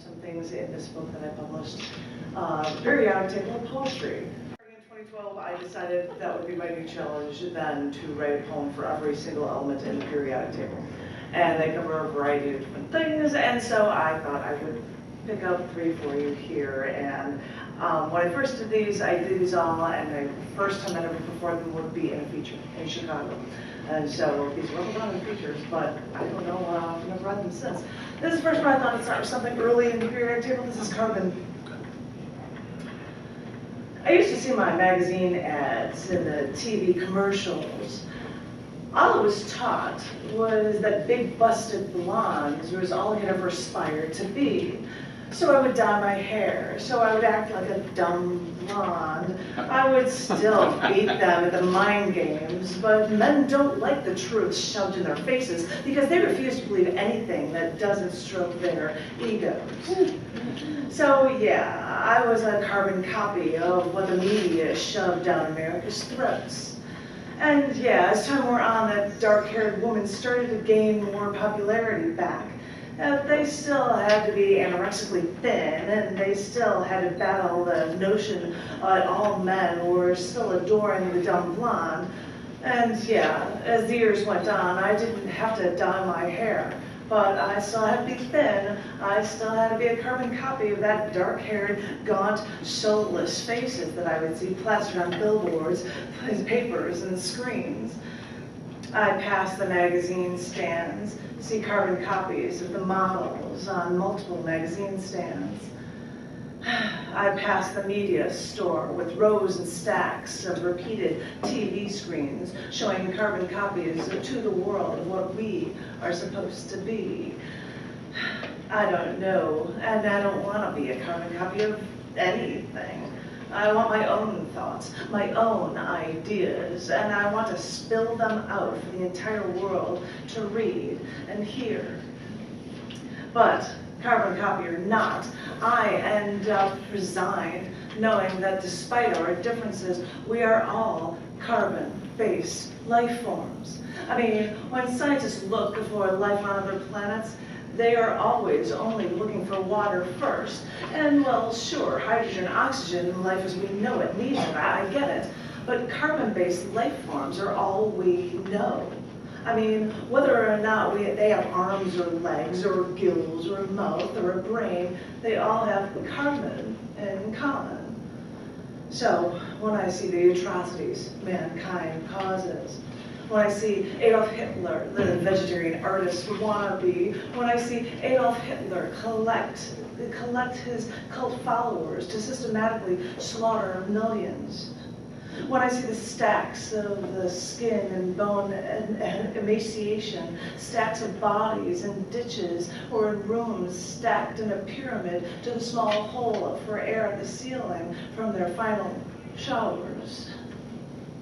some things in this book that I published, periodic table of poetry. In 2012, I decided that would be my new challenge then to write a poem for every single element in the periodic table. And they cover a variety of different things, and so I thought I would pick up 3 for you here. And when I first did these, I did these all, and the first time I'd ever performed them would be in a feature in Chicago. And so these were all in features, but I don't know, I've never read them since. This is the first one I thought I'd start with something early in the periodic table. This is Carbon. I used to see my magazine ads and the TV commercials. All I was taught was that big busted blondes was all I could ever aspire to be. So I would dye my hair, so I would act like a dumb blonde. I would still beat them at the mind games, but men don't like the truth shoved in their faces because they refuse to believe anything that doesn't stroke their egos. So yeah, I was a carbon copy of what the media shoved down America's throats. And yeah, as time wore on, that dark-haired woman started to gain more popularity back. They still had to be anorexically thin, and they still had to battle the notion that all men were still adoring the dumb blonde. And yeah, as the years went on, I didn't have to dye my hair, but I still had to be thin. I still had to be a carbon copy of that dark-haired, gaunt, soulless faces that I would see plastered on billboards, papers, and screens. I passed the magazine stands, see carbon copies of the models on multiple magazine stands. I passed the media store with rows and stacks of repeated TV screens showing carbon copies to the world of what we are supposed to be. I don't know, and I don't want to be a carbon copy of anything. I want my own thoughts, my own ideas, and I want to spill them out for the entire world to read and hear. But, carbon copy or not, I end up resigned knowing that despite our differences, we are all carbon-based life forms. I mean, when scientists look for life on other planets, they are always only looking for water first. And well, sure, hydrogen, oxygen, life as we know it needs it, I get it. But carbon-based life forms are all we know. I mean, whether or not they have arms or legs or gills or a mouth or a brain, they all have carbon in common. So when I see the atrocities mankind causes, when I see Adolf Hitler, the vegetarian artist wannabe, when I see Adolf Hitler collect his cult followers to systematically slaughter millions, when I see the stacks of the skin and bone and emaciation, stacks of bodies in ditches or in rooms stacked in a pyramid to the small hole for air at the ceiling from their final showers,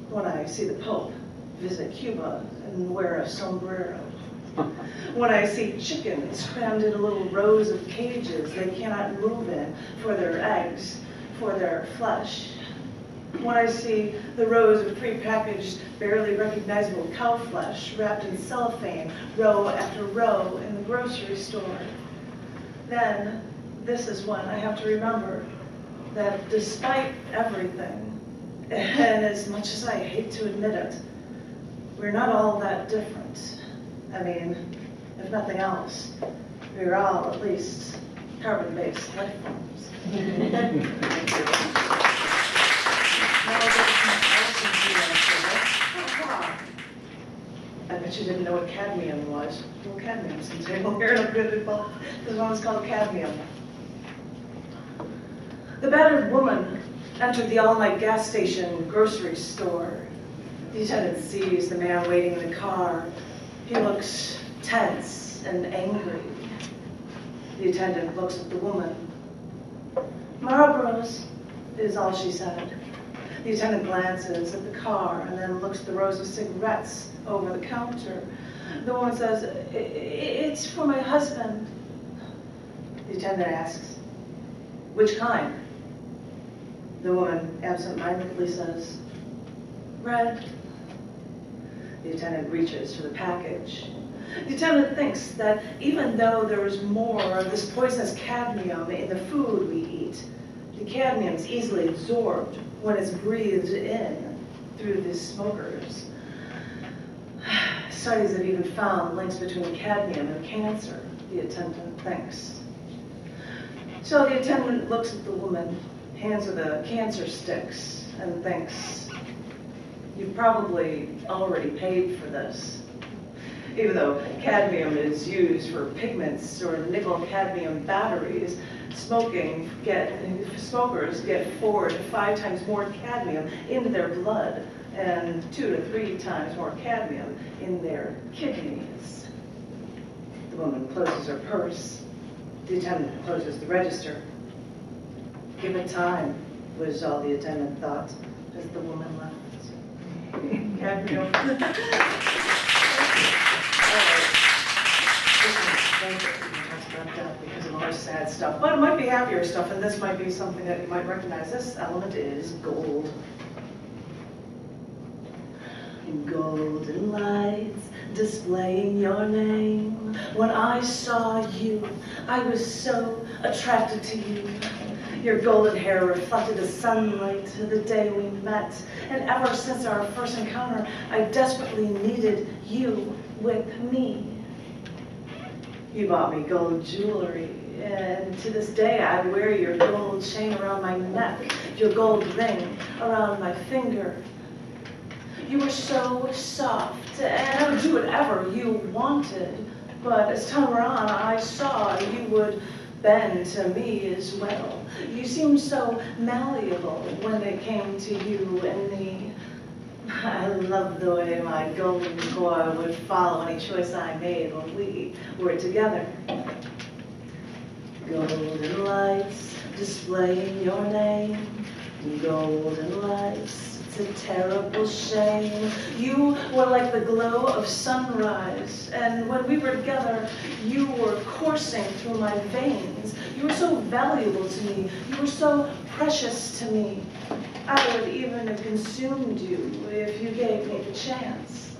when I see the Pope visit Cuba and wear a sombrero, when I see chickens crammed into little rows of cages they cannot move in for their eggs, for their flesh, when I see the rows of prepackaged, barely recognizable cow flesh wrapped in cellophane, row after row in the grocery store, then this is when I have to remember that despite everything, and as much as I hate to admit it, we're not all that different. I mean, if nothing else, we're all at least carbon-based life forms. Thank you. I bet you didn't know what cadmium was. Well, cadmium's in the table here. This one is called Cadmium. The battered woman entered the all-night gas station grocery store. The attendant sees the man waiting in the car. He looks tense and angry. The attendant looks at the woman. "Marlboros," is all she said. The attendant glances at the car and then looks at the rows of cigarettes over the counter. The woman says, "It's for my husband." The attendant asks, "Which kind?" The woman absent-mindedly says, "Red." The attendant reaches for the package. The attendant thinks that even though there is more of this poisonous cadmium in the food we eat, the cadmium is easily absorbed when it's breathed in through the smokers. Studies have even found links between cadmium and cancer, the attendant thinks. So the attendant looks at the woman, hands her the cancer sticks, and thinks, you've probably already paid for this. Even though cadmium is used for pigments or nickel-cadmium batteries, smokers get 4 to 5 times more cadmium in their blood and 2 to 3 times more cadmium in their kidneys. The woman closes her purse. The attendant closes the register. Give it time, was all the attendant thought as the woman left. Cadmium. Because of all this sad stuff, but it might be happier stuff, and this might be something that you might recognize. This element is gold. Golden lights displaying your name. When I saw you, I was so attracted to you. Your golden hair reflected the sunlight the day we met, and ever since our first encounter, I desperately needed you with me. You bought me gold jewelry, and to this day I wear your gold chain around my neck, your gold ring around my finger. You were so soft, and I would do whatever you wanted, but as time went on, I saw you would bend to me as well. You seemed so malleable when it came to you and me. I loved the way my golden core would follow any choice I made when we were together. Golden lights displaying your name. Golden lights, it's a terrible shame. You were like the glow of sunrise, and when we were together, you were coursing through my veins. You were so valuable to me. You were so precious to me. I would even have consumed you if you gave me the chance.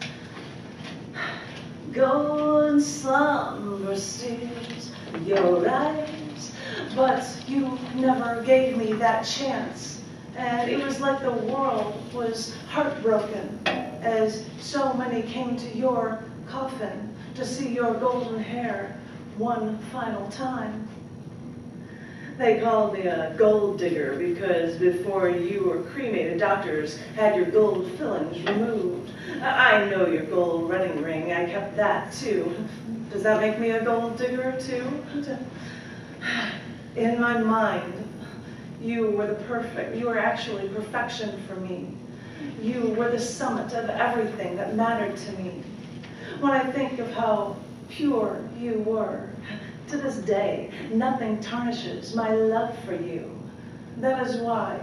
Golden slumber steals your eyes, but you never gave me that chance. And it was like the world was heartbroken as so many came to your coffin to see your golden hair one final time. They called me a gold digger because before you were cremated, doctors had your gold fillings removed. I know your gold wedding ring. I kept that too. Does that make me a gold digger too? In my mind, you were actually perfection for me. You were the summit of everything that mattered to me. When I think of how pure you were, to this day, nothing tarnishes my love for you. That is why,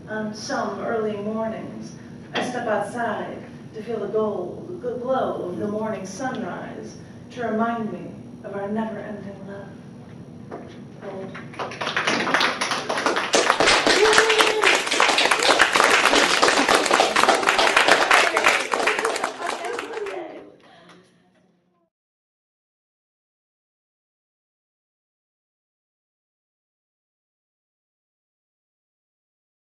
on some early mornings, I step outside to feel the glow of the morning sunrise, to remind me of our never-ending love. Gold.